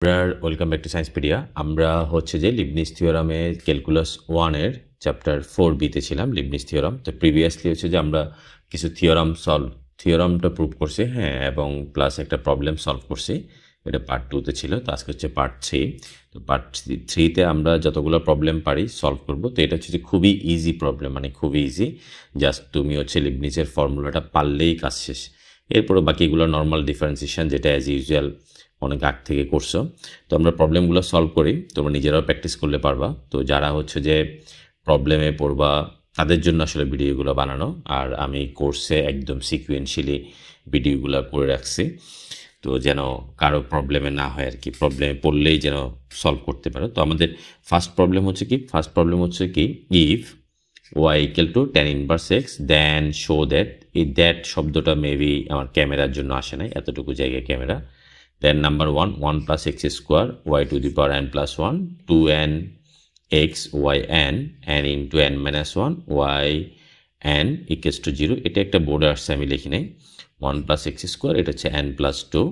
Welcome back to সায়েন্সপিডিয়া। আমরা হচ্ছে যে লিবনিজ থিওরামে ক্যালকুলাস 1 এর চ্যাপ্টার 4b তে ছিলাম। লিবনিজ থিওরাম তো প্রিভিয়াসলি হচ্ছে যে আমরা কিছু থিওরামটা প্রুভ করছি, হ্যাঁ, এবং প্লাস একটা প্রবলেম সলভ করছি। এটা পার্ট 2 তে ছিল, তো আজকে হচ্ছে পার্ট 3। তো পার্ট 3 তে আমরা যতগুলো প্রবলেম পারি সলভ করব। তো এটা হচ্ছে যে খুবই ইজি প্রবলেম, মানে খুবই ইজি। জাস্ট তুমি হচ্ছে লিবনিজের ফর্মুলাটা পারলেই কাজ শেষ। এরপরে বাকিগুলো নর্মাল ডিফারেন্সিয়েশন, যেটা অ্যাজ ইউজুয়াল অনেক আগ থেকে করছো। তো আমরা প্রবলেমগুলো সলভ করি, তোমরা নিজেরাও প্র্যাকটিস করলে পারবা। তো যারা হচ্ছে যে প্রবলেমে পড়বা তাদের জন্য আসলে ভিডিওগুলো বানানো, আর আমি কোর্সে একদম সিকুয়েন্সিয়ালি ভিডিওগুলো করে রাখছি, তো যেন কারো প্রবলেমে না হয় আর কি, প্রবলেমে পড়লেই যেন সলভ করতে পারো। তো আমাদের ফার্স্ট প্রবলেম হচ্ছে কি if y equal to tan inverse x then show that, এই দ্যাট শব্দটা মেবি আমার ক্যামেরার জন্য আসে নাই, এতটুকু জায়গায় camera. Then number 1 plus x square y to the power n plus 1 2n x y n into n minus 1 y n equals to 0। এটা একটা বোর্ডে আসছে, আমি লিখি নাই। 1 plus x square, এটা হচ্ছে n plus 2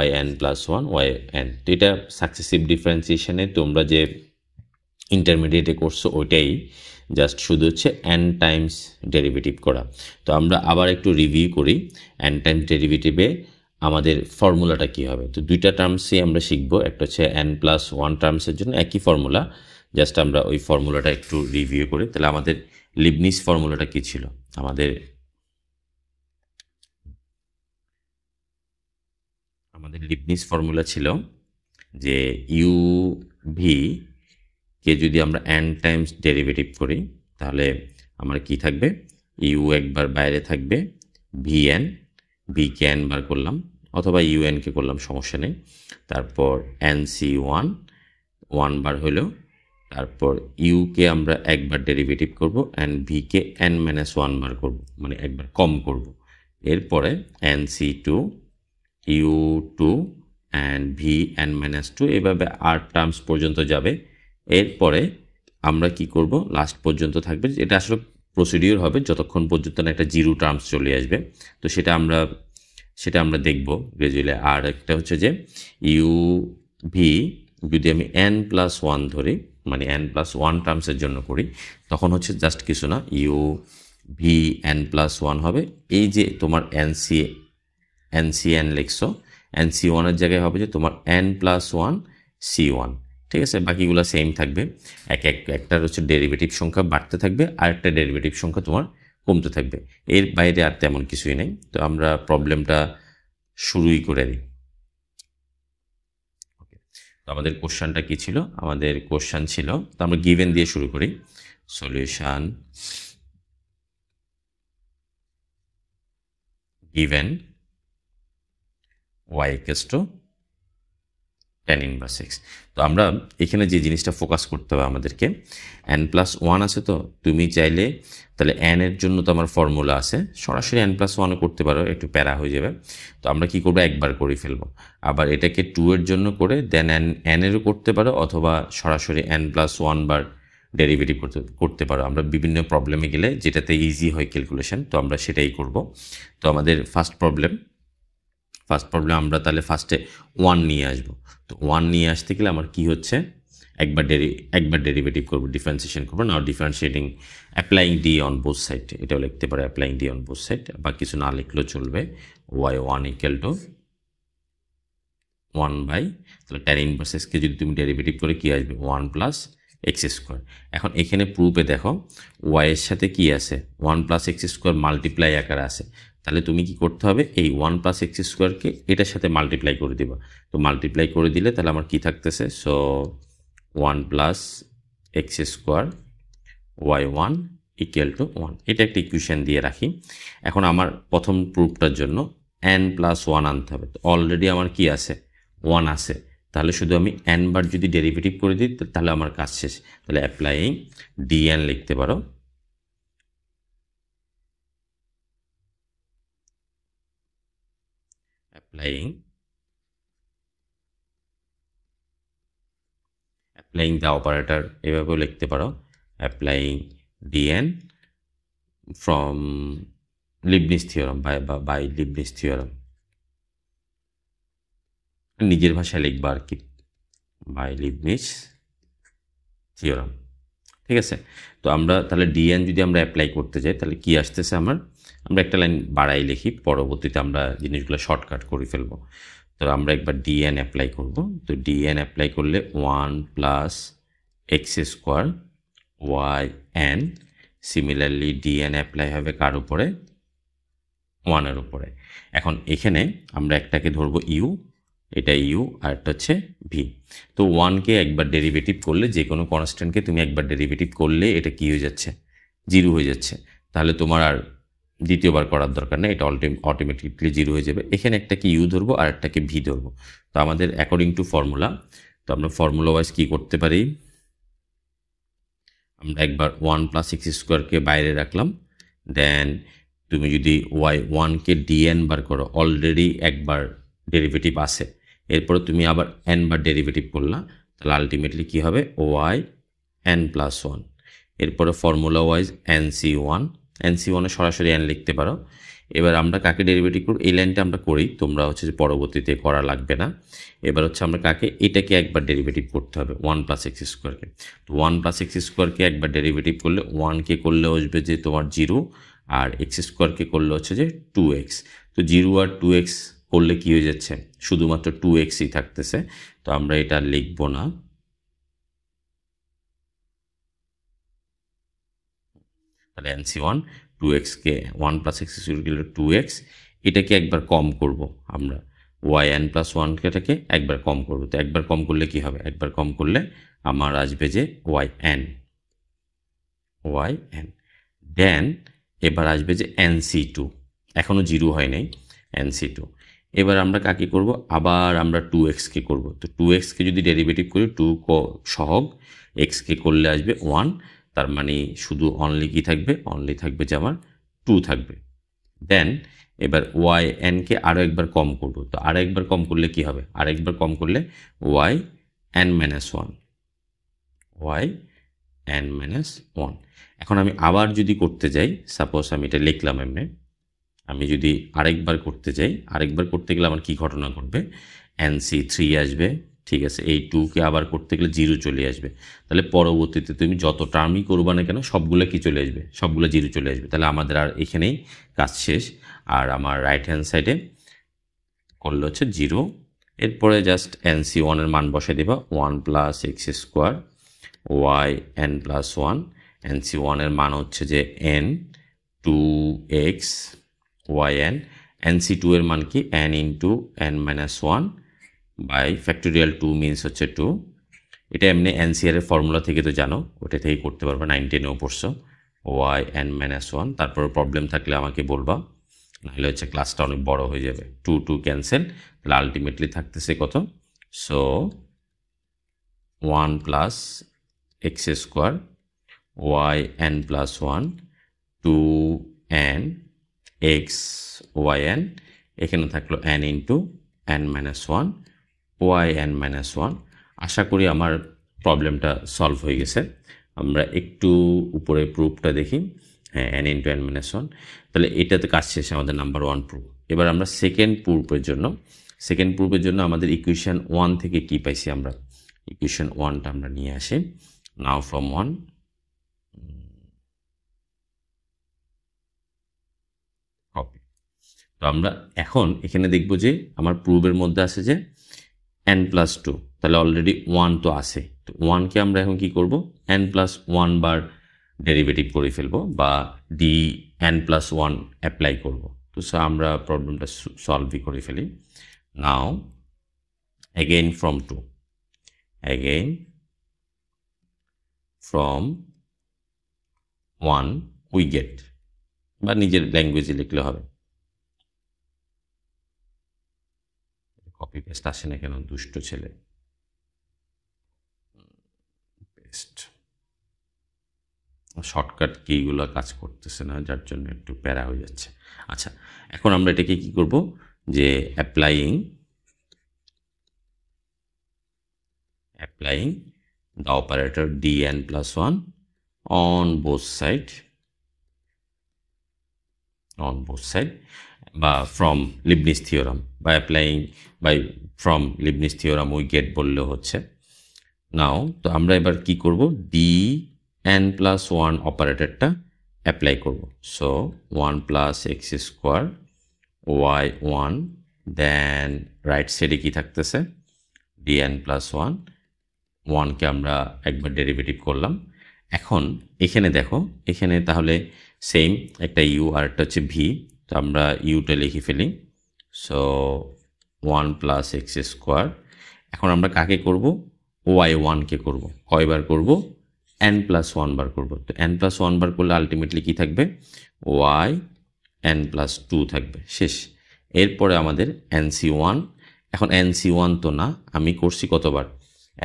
y n plus 1 y n। তো এটা সাকসেসিভ ডিফারেন্সিয়েশনে তোমরা যে ইন্টারমিডিয়েটে করছো ওইটাই, জাস্ট শুধু হচ্ছে n টাইমস ডেরিভেটিভ করা। তো আমরা আবার একটু রিভিউ করি n টাইমস ডেরিভেটিভে আমাদের ফর্মুলাটা কী হবে। তো দুইটা টার্মসই আমরা শিখবো, একটা হচ্ছে n+1 টার্মসের জন্য একই ফর্মুলা, জাস্ট আমরা ওই ফর্মুলাটা একটু রিভিউ করি। তাহলে আমাদের লিবনিজ ফর্মুলাটা কী ছিল? আমাদের লিবনিজ ফর্মুলা ছিল যে ইউ ভি কে যদি আমরা n টাইমস ডেরিভেটিভ করি তাহলে আমার কি থাকবে, ইউ একবার বাইরে থাকবে, ভিএন, ভিকে n বার করলাম অথবা ইউএনকে করলাম, সমস্যা নেই। তারপর এনসি ওয়ান বার হলো, তারপর ইউকে আমরা একবার ডেরিভেটিভ করব অ্যান্ড ভিকে n-1 বার করব, মানে একবার কম করব। এরপরে NC2 U2 অ্যান্ড VN-2, এভাবে আর টার্মস পর্যন্ত যাবে। এরপরে আমরা কি করব, লাস্ট পর্যন্ত থাকবে, এটা আসলে প্রসিডিওর হবে যতক্ষণ পর্যন্ত না একটা জিরো টার্মস চলে আসবে। তো সেটা আমরা দেখব গ্রাজুয়ালি। আর একটা হচ্ছে যে ইউ ভি যদি আমি n+1 ধরি, মানে n+1 টার্মসের জন্য করি, তখন হচ্ছে জাস্ট কিছু না, ইউ ভি n+1 হবে। এই যে তোমার NCN লিখছো, NC1 এর জায়গায় হবে যে তোমার n+1 C1, ঠিক আছে? বাকিগুলো সেম থাকবে। একটার হচ্ছে ডেরিভেটিভ সংখ্যা বাড়তে থাকবে, আর একটা ডেরিভেটিভ সংখ্যা তোমার কমতে থাকবে। এর বাইরে আর তেমন কিছুই নেই। তো আমরা প্রবলেমটা শুরুই করে দিই। ওকে, তো আমাদের কোশ্চেনটা কি ছিল? আমাদের কোশ্চেন ছিল, তো আমরা গিভেন দিয়ে শুরু করি। Solution given y equals to tan inverse x. তো আমরা এখানে যে জিনিসটা ফোকাস করতে হবে আমাদেরকে, n+1 আছে, তো তুমি চাইলে তাহলে n এর জন্য তো আমার ফর্মুলা আছে, সরাসরি n+1 করতে পারো, একটু প্যারা হয়ে যাবে। তো আমরা কি করবো, একবার করে ফেলবো। আবার এটাকে 2 এর জন্য করে দেন n এরও করতে পারো, অথবা সরাসরি n+1 বার ডেরিভেটিভ করতে পারো। আমরা বিভিন্ন প্রবলেমে গেলে যেটাতে ইজি হয় ক্যালকুলেশন, তো আমরা সেটাই করব। তো আমাদের ফার্স্ট প্রবলেম আমরা তাহলে ফার্স্টে 1 নিয়ে আসবো। তো 1 নিয়ে আসতে গেলে আমার কি হচ্ছে, একবার ডেরিভেটিভ করবো, ডিফারেন্সিয়েশন করবো। Now differentiating applying d on both side, এটাও লিখতে পারে applying d on both side, বা কিছু না লিখলেও চলবে। y1 ইকুয়াল টু 1 বাই, তাহলে tan ইনভার্স এক্সকে যদি তুমি ডেরিভেটিভ করে কি আসবে, 1 প্লাস এক্স স্কোয়ার। এখন এখানে প্রুফে দেখো y এর সাথে কি আছে, 1 প্লাস এক্স স্কোয়ার মাল্টিপ্লাই আকারে আছে। তাহলে তুমি কি করতে হবে, এই 1 প্লাস এক্স স্কোয়ারকে এটার সাথে মাল্টিপ্লাই করে দিবা। তো মাল্টিপ্লাই করে দিলে তাহলে আমার কি থাকতেছে, so 1 plus x square y1 equal to 1। এটা একটা ইকুয়েশন দিয়ে রাখি। এখন আমার প্রথম প্রুফটার জন্য n+1 আনতে হবে। তো অলরেডি আমার কি আছে, 1 আছে, তাহলে শুধু আমি n বার যদি ডেরিভেটিভ করে দিই তাহলে আমার কাজ শেষ। তাহলে অ্যাপ্লাইং dn লিখতে পারো, অ্যাপ্লাইং দ্য অপারেটর, এভাবেও লিখতে পারো, applying dn from Leibniz theorem, by Leibniz theorem. নিজের ভাষায় লিখবা আর কি, বাই লিবনিজ থিওরাম। ঠিক আছে, তো আমরা তাহলে ডিএন যদি আমরা অ্যাপ্লাই করতে যাই তাহলে কি আসতেছে আমরা একটা লাইন বাড়াই লিখি, পরবর্তীতে আমরা জিনিসগুলো শর্টকাট করে ফেলবো। তো আমরা একবার ডিএন অ্যাপ্লাই করব। তো ডিএন অ্যাপ্লাই করলে 1 plus x square y n, similarly DN apply হবে কার উপরে, 1-এর উপরে। এখন এখানে আমরা একটাকে ধরবো ইউ, এটা ইউ, আর একটা হচ্ছে ভি। তো 1কে একবার ডেরিভেটিভ করলে, যে কোনো কনস্ট্যান্টকে তুমি একবার ডেরিভেটিভ করলে এটা কি হয়ে যাচ্ছে, 0 হয়ে যাচ্ছে। তাহলে তোমার আর দ্বিতীয়বার করার দরকার নেই, এটা অটোমেটিকলি 0 হয়ে যাবে। এখানে একটাকে ইউ ধরবো আর একটাকে ভি ধরবো। তো আমাদের অ্যাকর্ডিং টু ফর্মুলা, তো আমরা ফর্মুলা ওয়াইজ কী করতে পারি, আমরা একবার 1 প্লাস এক্স স্কোয়ারকে বাইরে রাখলাম, দেন তুমি যদি y1কে dn বার করো, অলরেডি একবার ডেরিভেটিভ আছে, এরপরে তুমি আবার n বার ডেরিভেটিভ করলা, তাহলে আলটিমেটলি কী হবে, yn+1। এরপরে ফর্মুলা ওয়াইজ nc1-এ সরাসরি n লিখতে পারো। এবার আমরা কাকে ডেরিভেটিভ করব, এই লাইনটা আমরা করি, তোমরা হচ্ছে যে পরবর্তীতে করা লাগবে না। এবার হচ্ছে আমরা কাকে, এটাকে একবার ডেরিভেটিভ করতে হবে 1 প্লাস এক্স স্কোয়ারকে। তো 1 প্লাস এক্স স্কোয়ারকে একবার ডেরিভেটিভ করলে 1কে করলে আসবে যে তোমার 0, আর এক্স স্কোয়ারকে করলে হচ্ছে যে 2x। তো 0 আর 2x করলে কি হয়ে যাচ্ছে, শুধুমাত্র 2xই থাকতেছে। তো আমরা এটা লিখবো না, তাহলে nc1 2xকে 1 plus x square 2x, এটাকে একবার কম করব আমরা, yn+1-টাকে একবার কম করব। তো একবার কম করলে কি হবে, একবার কম করলে আমার আসবে যে yn, দেন এবার আসবে যে nc2, এখনও 0 হয় নাই, nc2। এবার আমরা কাকে করব, আবার আমরা 2xকে করব। তো 2xকে যদি ডেরিভেটিভ করি, 2 সহগ xকে করলে আসবে 1, তার মানে শুধু অনলি কি থাকবে, অনলি থাকবে যে আমার 2 থাকবে। দেন এবার yn-কে আরও একবার কম করব। তো আরও একবার কম করলে কি হবে, আরেকবার কম করলে yn-1। এখন আমি আবার যদি করতে যাই, সাপোজ আমি এটা লিখলাম এমনি, আমি যদি আরেকবার করতে যাই, আরেকবার করতে গেলে আমার কি ঘটনা ঘটবে, nc3 আসবে। ঠিক আছে, এই 2কে আবার করতে গেলে 0 চলে আসবে। তাহলে পরবর্তীতে তুমি যত টার্মই করবা না কেন, সবগুলো কি চলে আসবে, সবগুলো 0 চলে আসবে। তাহলে আমাদের আর এখানেই কাজ শেষ। আর আমার রাইট হ্যান্ড সাইডে করলে হচ্ছে 0। এরপরে জাস্ট nc1-এর মান বসে দেবা, 1 প্লাস এক্স স্কোয়ার yn+1। nc1-এর মান হচ্ছে যে n 2x yn, nc2-এর মান কি, n into n-1 by factorial 2 means হচ্ছে 2। এটা এমনি এনসিআরের ফর্মুলা থেকে তো জানো, ওটা থেকে করতে পারবে, 9-10-এও পড়ছো, yn-1। তারপর প্রবলেম থাকলে আমাকে বলবা, নাহলে হচ্ছে ক্লাসটা অনেক বড় হয়ে যাবে। 2 ক্যান্সেল, তাহলে আলটিমেটলি থাকতেছে কত, so 1 plus x square yn+1 2n x yn, এখানে থাকলো n ইন্টু n-1 yn-1। আশা করি আমার প্রবলেমটা সলভ হয়ে গেছে। আমরা একটু উপরে প্রুফটা দেখি, হ্যাঁ n ইন্টু n-1। তাহলে এটাতে কাজ শেষে আমাদের নাম্বার 1 প্রুফ। এবার আমরা সেকেন্ড প্রুফের জন্য আমাদের ইকুয়েশন 1 থেকে কি পাইছি, আমরা ইকুয়েশন 1টা আমরা নিয়ে আসি। নাও ফ্রম 1 কপি। তো আমরা এখন এখানে দেখব যে আমার প্রুফের মধ্যে আছে যে n+2, তাহলে অলরেডি 1 তো আছে। তো 1কে আমরা এখন কি করব, n+1 বার ডেরিভেটিভ করে ফেলবো, বা dn+1 অ্যাপ্লাই করব। তো আমরা প্রবলেমটা সলভই করে ফেলি। নাও again from 1 we get, বা নিজের ল্যাঙ্গুয়েজে লিখলে হবে, কপি পেস্ট আসে না কেন, দুষ্ট ছেলে, পেস্ট শর্টকাট কিগুলো কাজ করতেছে না, যার জন্য একটু প্যারা হয়ে যাচ্ছে। আচ্ছা, এখন আমরা এটাকে কি করব, যে applying the operator dn+1 on both side, বা ফ্রম লিবনিজ থিওরাম বা applying by from Leibniz theorem we get বললেও হচ্ছে। নাও তো আমরা এবার কি করব, dn+1 অপারেটরটা অ্যাপ্লাই করব। So 1 + x² y1, then right সাইডে কি থাকতেছে dn+1, 1কে আমরা একবার ডেরিভেটিভ করলাম। এখন এখানে দেখো, এখানে তাহলে সেম একটা ইউ আর একটা হচ্ছে ভি, তো আমরা ইউটা লিখে ফেলি। So 1 + x²। এখন আমরা কাকে করব, y1কে করব। কয়বার করব, n+1 বার করব। তো n+1 বার করলে আলটিমেটলি কি থাকবে, y n+2 থাকবে, শেষ। এরপরে আমাদের nc1, এখন nc1 তো না, আমি করছি কতবার,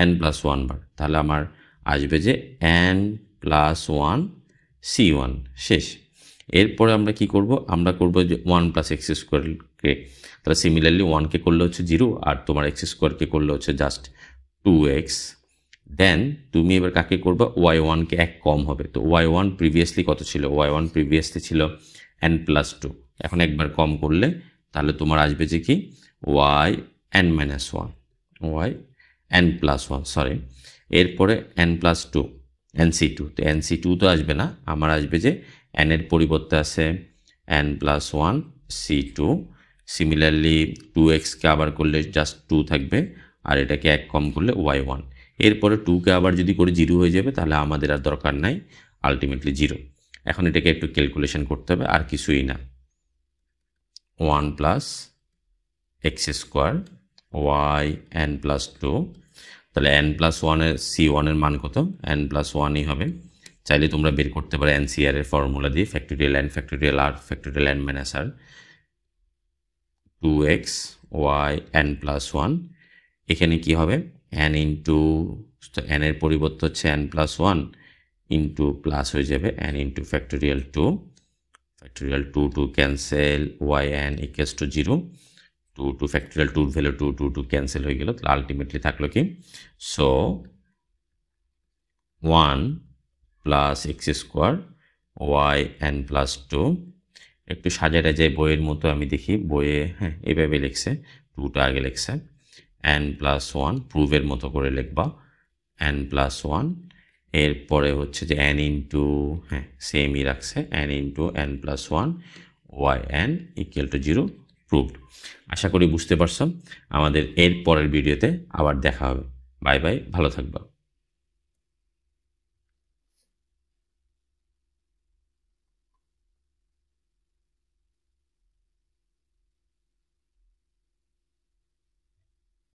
n+1 বার, তাহলে আমার আসবে যে n+1 c1, শেষ। এরপরে আমরা কি করব, আমরা করব যে 1 + x²কে, তাহলে সিমিলারলি 1কে করলে হচ্ছে 0 আর তোমার x² করলে হচ্ছে জাস্ট 2x। দেন তুমি এবার কাকে করবা, y1কে 1 কম হবে। তো y1 প্রিভিয়াসলি কত ছিল, y1 প্রিভিয়াসলি ছিল n+2, এখন একবার কম করলে তাহলে তোমার আসবে যে কি yn-1, yn+1 সরি। এরপরে n+2 nc2, তো nc2 তো আসবে না, আমার আসবে যে n এর পরিবর্তে আছে n+1 c2। সিমিলারলি 2x-কে আবার করলে জাস্ট 2 থাকবে আর এটাকে 1 কম করলে y1। এরপরে 2কে আবার যদি করে 0 হয়ে যাবে, তাহলে আমাদের আর দরকার নাই, আলটিমেটলি 0। এখন এটাকে একটু ক্যালকুলেশন করতে হবে, আর কিছুই না। 1 + x² yn+2, তাহলে n+1 এর c1 এর মান কত, n+1ই হবে। চাইলে তোমরা বের করতে পারো NCR এর ফর্মুলা দিয়ে, factorial n factorial r factorial n - r 2x y n+1। এখানে কি হবে, n ইন্টু, n এর পরিবর্তে হচ্ছে n+1 ইন্টু প্লাস হয়ে যাবে n into factorial 2, factorial 2 cancel, yn = 0, 2 factorial 2 value 2 cancel হয়ে গেল, তাহলে আলটিমেটলি থাকলো কি, সো 1 + x² y n+2। একটু সাজাটা যায় বইয়ের মতো, আমি দেখি বইয়ে, হ্যাঁ এইভাবে লিখছে, 2টা আগে লিখছে, n+1 প্রুভের মতো করে লিখবা, n+1। এরপরে হচ্ছে যে n ইন্টু, হ্যাঁ সেমই রাখছে, n into n+1 yn = 0, proved. আশা করি বুঝতে পারছো। আমাদের এর পরের ভিডিওতে আবার দেখা হবে। বাই বাই, ভালো থাকবা।